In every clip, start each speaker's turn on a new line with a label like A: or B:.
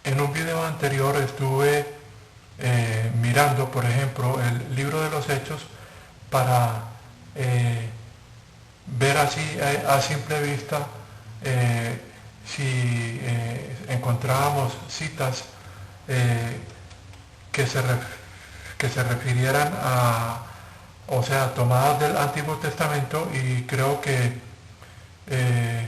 A: En un video anterior estuve mirando, por ejemplo, el libro de los Hechos para eh, ver así a simple vista si encontrábamos citas eh, que, se que se refirieran a, o sea, tomadas del Antiguo Testamento, y creo que eh,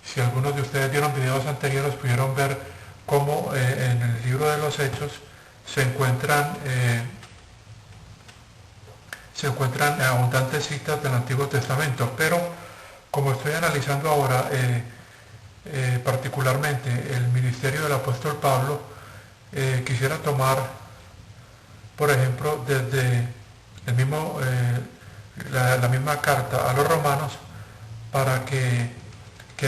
A: si algunos de ustedes vieron videos anteriores pudieron ver cómo en el libro de los Hechos se encuentran, abundantes citas del Antiguo Testamento, pero como estoy analizando ahora particularmente el ministerio del apóstol Pablo, quisiera tomar, por ejemplo, desde el mismo, la misma carta a los romanos, para que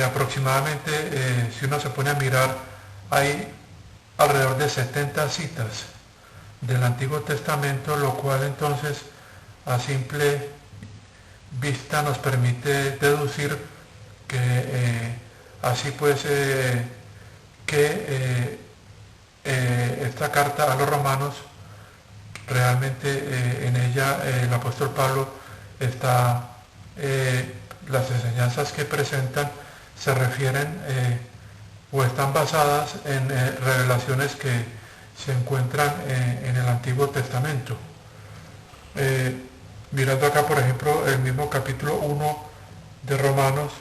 A: aproximadamente, si uno se pone a mirar, hay alrededor de 70 citas del Antiguo Testamento, lo cual entonces a simple vista nos permite deducir que así pues esta carta a los romanos realmente en ella el apóstol Pablo está, las enseñanzas que presentan se refieren o están basadas en revelaciones que se encuentran en el Antiguo Testamento. Mirando acá, por ejemplo, el mismo capítulo 1 de Romanos,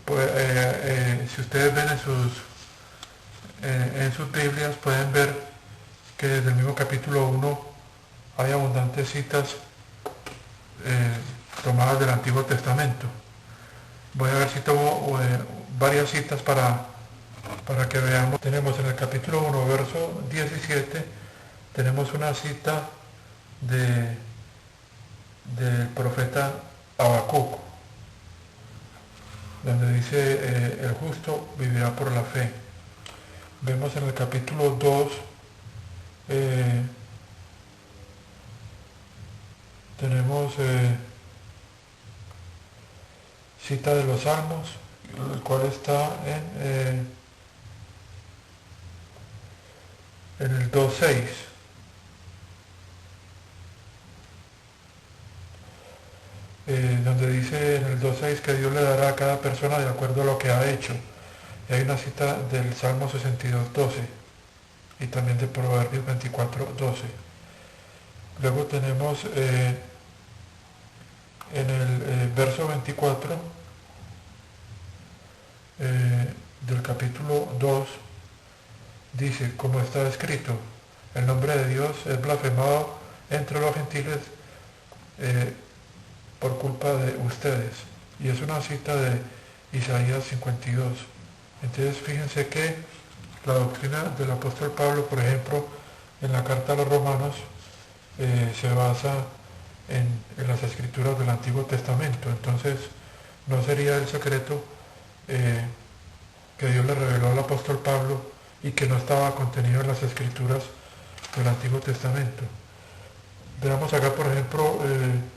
A: pues, si ustedes ven en sus Biblias, pueden ver que desde el mismo capítulo 1 hay abundantes citas tomadas del Antiguo Testamento. Voy a ver si tomo varias citas para que veamos. Tenemos en el capítulo 1, verso 17, tenemos una cita del profeta Habacuc, donde dice, el justo vivirá por la fe. Vemos en el capítulo 2, tenemos cita de los Salmos, el cual está en el 2.6. Donde dice en el 2.6 que Dios le dará a cada persona de acuerdo a lo que ha hecho. Y hay una cita del Salmo 62.12 y también de Proverbios 24.12. Luego tenemos en el verso 24 del capítulo 2, dice, como está escrito, el nombre de Dios es blasfemado entre los gentiles por culpa de ustedes. Y es una cita de Isaías 52. Entonces fíjense que la doctrina del apóstol Pablo, por ejemplo, en la carta a los romanos, se basa en las escrituras del Antiguo Testamento. Entonces no sería el secreto que Dios le reveló al apóstol Pablo y que no estaba contenido en las escrituras del Antiguo Testamento. Veamos acá, por ejemplo, en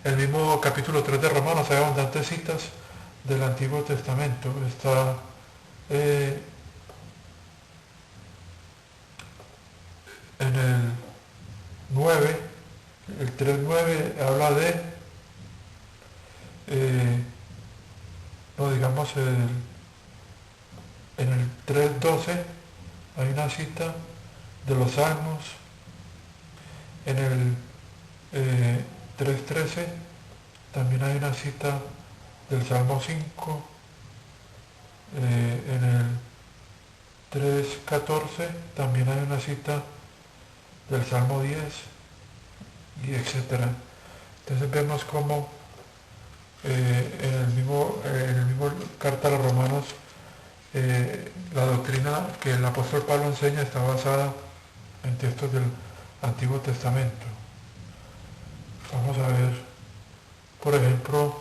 A: el mismo capítulo 3 de Romanos hay abundantes citas del Antiguo Testamento. Está en el 9, el 3.9 habla de, no digamos, en el 3.12 hay una cita de los Salmos. En el 3.13 también hay una cita del Salmo 5. En el 3.14 también hay una cita del Salmo 10, y etcétera. Entonces vemos como en el mismo carta a los romanos, la doctrina que el apóstol Pablo enseña está basada en textos del Antiguo Testamento. Vamos a ver, por ejemplo,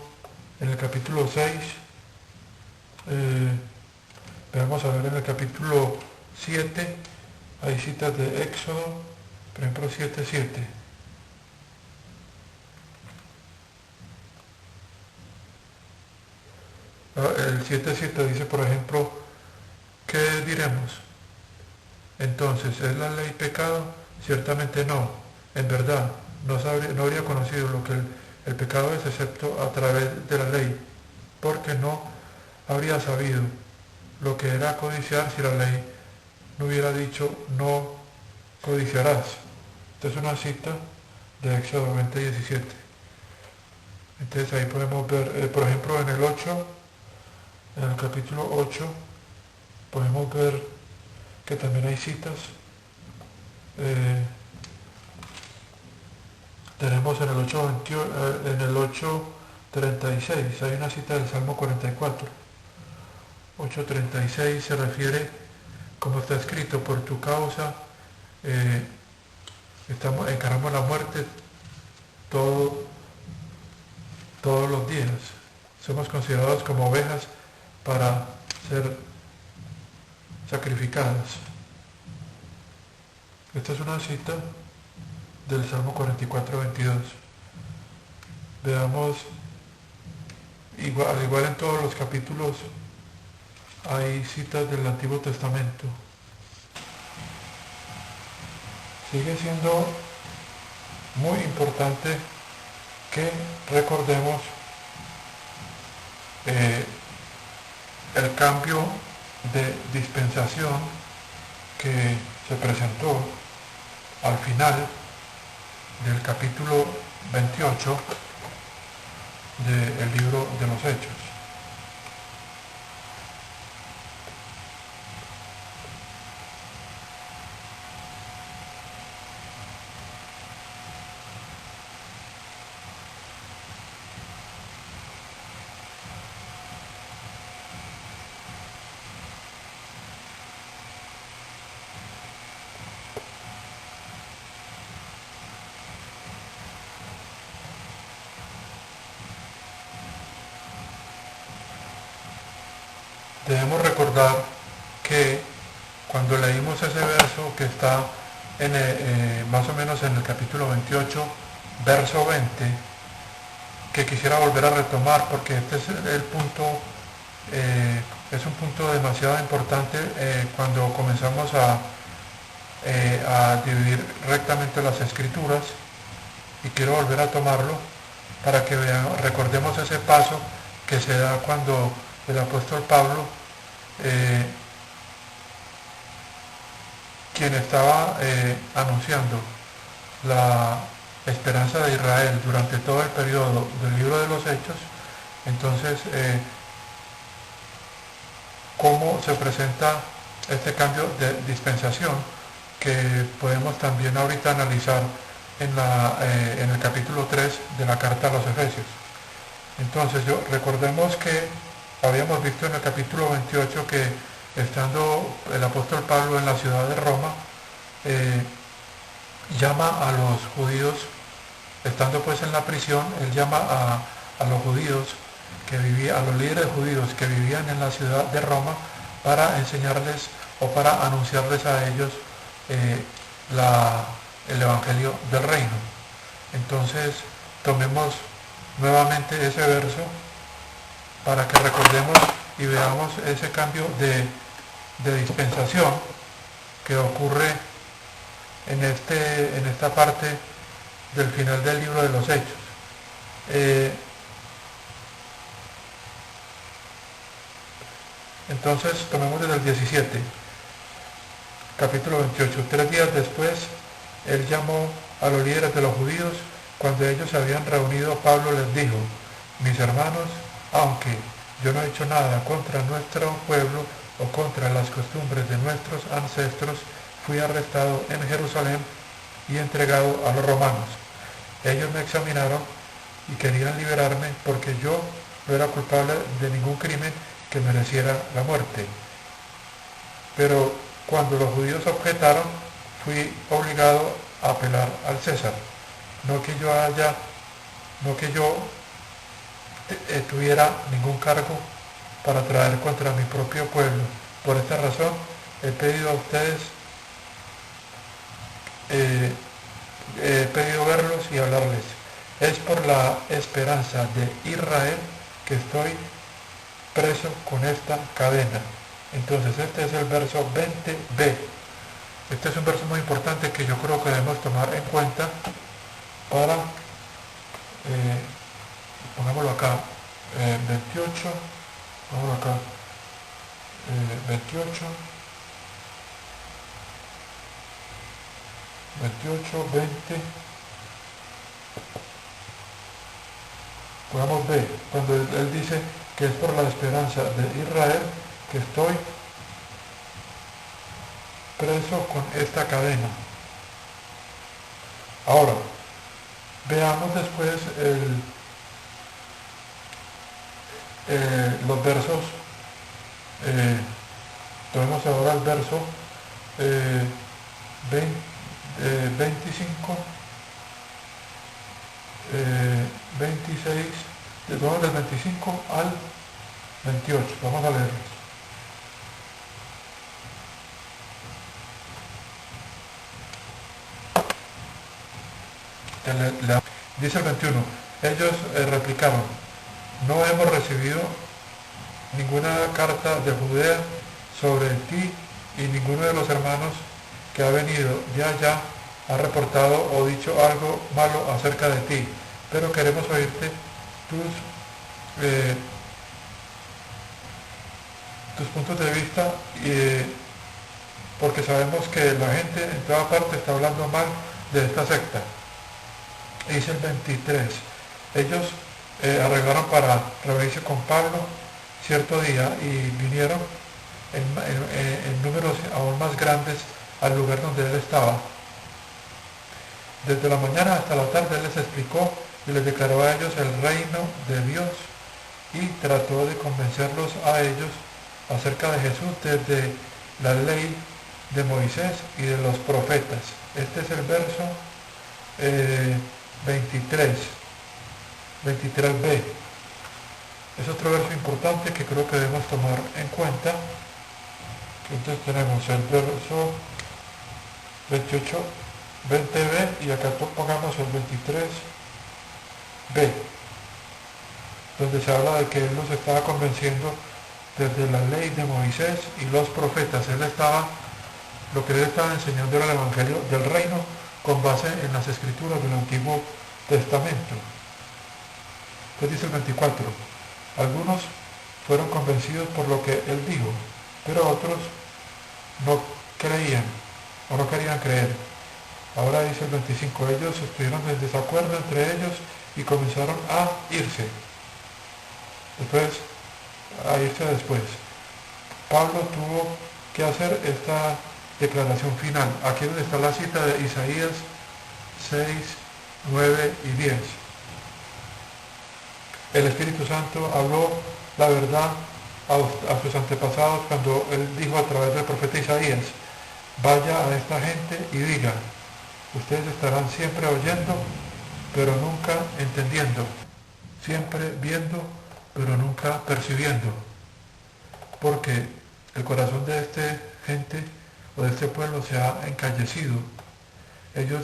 A: en el capítulo 6, vamos a ver en el capítulo 7, hay citas de Éxodo, por ejemplo 7.7. El 7:7 dice, por ejemplo, ¿qué diremos? Entonces, ¿es la ley pecado? Ciertamente no. En verdad, no habría conocido lo que el pecado es excepto a través de la ley, porque no habría sabido lo que era codiciar si la ley no hubiera dicho no codiciarás. Esta es una cita de Éxodo 20:17. Entonces ahí podemos ver, por ejemplo, en el 8, en el capítulo 8, podemos ver que también hay citas. Tenemos en el 8:36, hay una cita del Salmo 44. 8:36 se refiere, como está escrito, por tu causa encaramos la muerte todos los días. Somos considerados como ovejas para ser sacrificadas. Esta es una cita del Salmo 44:22. Veamos, al igual en todos los capítulos, hay citas del Antiguo Testamento. Sigue siendo muy importante que recordemos el cambio de dispensación que se presentó al final del capítulo 28 del libro de los Hechos. Debemos recordar que cuando leímos ese verso que está más o menos en el capítulo 28, verso 20, que quisiera volver a retomar porque este es el punto, es un punto demasiado importante cuando comenzamos a dividir rectamente las escrituras, y quiero volver a tomarlo para que recordemos ese paso que se da cuando el apóstol Pablo, quien estaba anunciando la esperanza de Israel durante todo el periodo del libro de los Hechos, entonces cómo se presenta este cambio de dispensación que podemos también ahorita analizar en el capítulo 3 de la carta a los Efesios. Entonces recordemos que habíamos visto en el capítulo 28 que estando el apóstol Pablo en la ciudad de Roma, llama a los judíos, estando pues en la prisión, él llama a los judíos a los líderes judíos que vivían en la ciudad de Roma para enseñarles o para anunciarles a ellos el evangelio del reino. Entonces tomemos nuevamente ese verso para que recordemos y veamos ese cambio de dispensación que ocurre en esta parte del final del libro de los Hechos. Entonces tomemos desde el 17, capítulo 28. 3 días después, él llamó a los líderes de los judíos. Cuando ellos se habían reunido, Pablo les dijo: mis hermanos, aunque yo no he hecho nada contra nuestro pueblo o contra las costumbres de nuestros ancestros, fui arrestado en Jerusalén y entregado a los romanos. Ellos me examinaron y querían liberarme porque yo no era culpable de ningún crimen que mereciera la muerte. Pero cuando los judíos objetaron, fui obligado a apelar al César. No que yo tuviera ningún cargo para traer contra mi propio pueblo. Por esta razón he pedido a ustedes, he pedido verlos y hablarles. Es por la esperanza de Israel que estoy preso con esta cadena. Entonces este es el verso 20b. Este es un verso muy importante que yo creo que debemos tomar en cuenta para, pongámoslo acá, 28, pongámoslo acá, 28, 28, 20, pongamos B, cuando él dice que es por la esperanza de Israel que estoy preso con esta cadena. Ahora, veamos después los versos, tomemos ahora el verso 25, 26, vamos del 25 al 28, vamos a leerlos. Dice el 21, ellos replicaron, no hemos recibido ninguna carta de Judea sobre ti y ninguno de los hermanos que ha venido de allá ha reportado o dicho algo malo acerca de ti, pero queremos oírte tus puntos de vista, porque sabemos que la gente en toda parte está hablando mal de esta secta. Dice el 23, ellos arreglaron para reunirse con Pablo cierto día y vinieron en números aún más grandes al lugar donde él estaba. Desde la mañana hasta la tarde él les explicó y les declaró a ellos el reino de Dios y trató de convencerlos a ellos acerca de Jesús desde la ley de Moisés y de los profetas. Este es el verso 23b. Es otro verso importante que creo que debemos tomar en cuenta. Entonces tenemos el verso 28, 20b y acá pongamos el 23b, donde se habla de que él los estaba convenciendo desde la ley de Moisés y los profetas. Lo que él estaba enseñando era el evangelio del reino con base en las escrituras del Antiguo Testamento. Entonces dice el 24, algunos fueron convencidos por lo que él dijo, pero otros no creían o no querían creer. Ahora dice el 25, ellos estuvieron en desacuerdo entre ellos y comenzaron a irse. Después, Pablo tuvo que hacer esta declaración final. Aquí donde está la cita de Isaías 6, 9 y 10. El Espíritu Santo habló la verdad a sus antepasados cuando él dijo a través del profeta Isaías, vaya a esta gente y diga, ustedes estarán siempre oyendo, pero nunca entendiendo, siempre viendo, pero nunca percibiendo, porque el corazón de esta gente o de este pueblo se ha encallecido. Ellos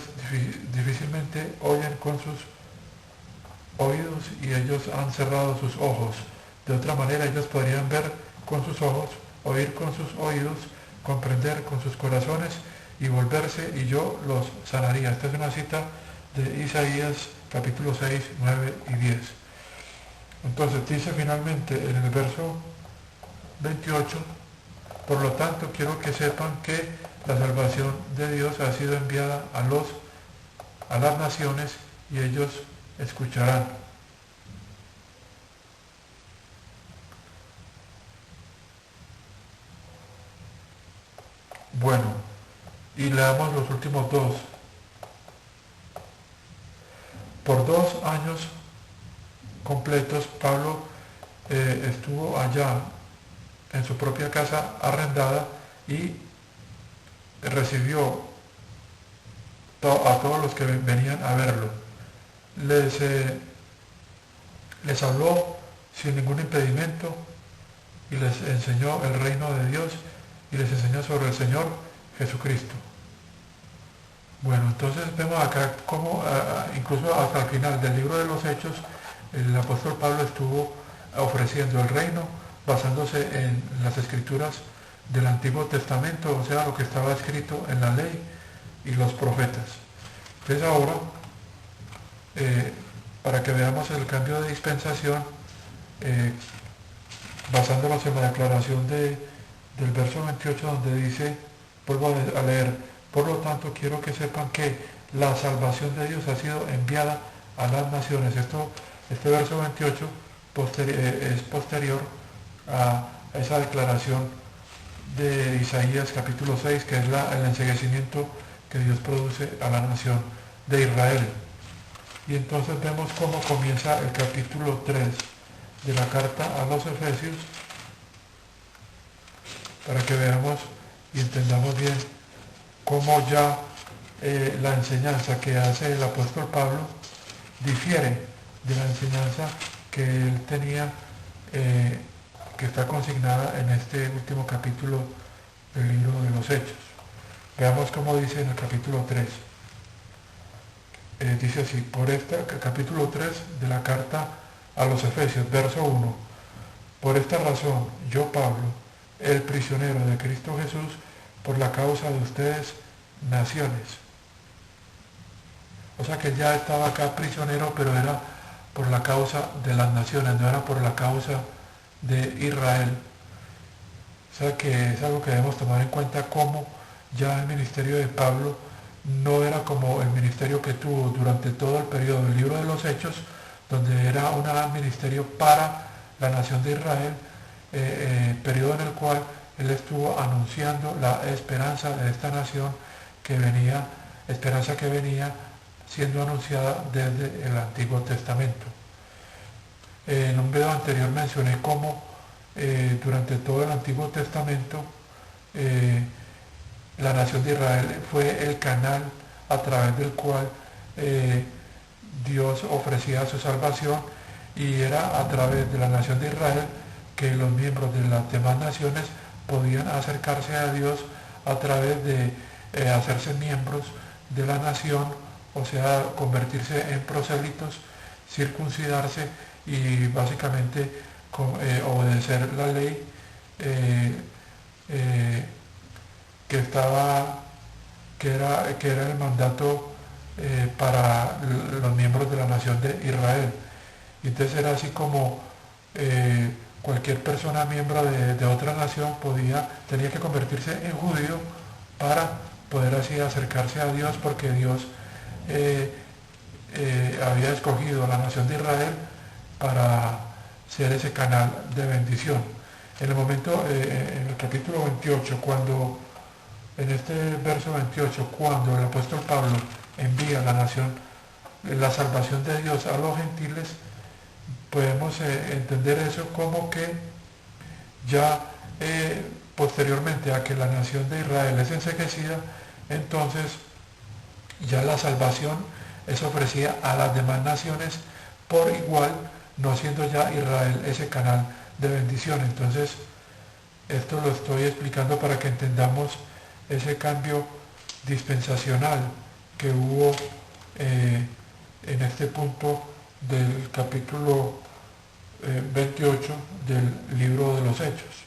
A: difícilmente oyen con sus oídos y ellos han cerrado sus ojos. De otra manera ellos podrían ver con sus ojos, oír con sus oídos, comprender con sus corazones y volverse y yo los sanaría. Esta es una cita de Isaías capítulo 6, 9 y 10. Entonces dice finalmente en el verso 28, por lo tanto quiero que sepan que la salvación de Dios ha sido enviada a las naciones y ellos escucharán. Bueno, y leamos los últimos dos. Por 2 años completos Pablo estuvo allá en su propia casa arrendada y recibió a todos los que venían a verlo. Les habló sin ningún impedimento y les enseñó el reino de Dios y les enseñó sobre el Señor Jesucristo. Bueno, entonces vemos acá cómo incluso hasta el final del libro de los Hechos el apóstol Pablo estuvo ofreciendo el reino basándose en las escrituras del Antiguo Testamento, o sea, lo que estaba escrito en la ley y los profetas. Entonces ahora, para que veamos el cambio de dispensación, basándonos en la declaración del verso 28 donde dice, vuelvo a leer, por lo tanto quiero que sepan que la salvación de Dios ha sido enviada a las naciones. Este verso 28 es posterior a esa declaración de Isaías capítulo 6, que es el enceguecimiento que Dios produce a la nación de Israel. Y entonces vemos cómo comienza el capítulo 3 de la carta a los Efesios, para que veamos y entendamos bien cómo ya la enseñanza que hace el apóstol Pablo difiere de la enseñanza que él tenía, que está consignada en este último capítulo del libro de los Hechos. Veamos cómo dice en el capítulo 3. Dice así, por este capítulo 3 de la carta a los Efesios, verso 1. Por esta razón, yo Pablo, el prisionero de Cristo Jesús, por la causa de ustedes, naciones. O sea que ya estaba acá prisionero, pero era por la causa de las naciones, no era por la causa de Israel. O sea que es algo que debemos tomar en cuenta, como ya el ministerio de Pablo no era como el ministerio que tuvo durante todo el periodo del libro de los Hechos, donde era un ministerio para la nación de Israel, periodo en el cual él estuvo anunciando la esperanza de esta nación que venía, esperanza que venía siendo anunciada desde el Antiguo Testamento. En un video anterior mencioné cómo durante todo el Antiguo Testamento la nación de Israel fue el canal a través del cual Dios ofrecía su salvación, y era a través de la nación de Israel que los miembros de las demás naciones podían acercarse a Dios a través de hacerse miembros de la nación, o sea, convertirse en prosélitos, circuncidarse y básicamente obedecer la ley que era el mandato para los miembros de la nación de Israel. Y entonces era así como cualquier persona miembro de otra nación tenía que convertirse en judío para poder así acercarse a Dios, porque Dios había escogido a la nación de Israel para ser ese canal de bendición. En el momento, en el capítulo 28, en este verso 28, cuando el apóstol Pablo envía a la nación la salvación de Dios a los gentiles, podemos entender eso como que ya posteriormente a que la nación de Israel es enseguecida, entonces ya la salvación es ofrecida a las demás naciones por igual, no siendo ya Israel ese canal de bendición. Entonces, esto lo estoy explicando para que entendamos ese cambio dispensacional que hubo en este punto del capítulo 28 del libro de los Hechos.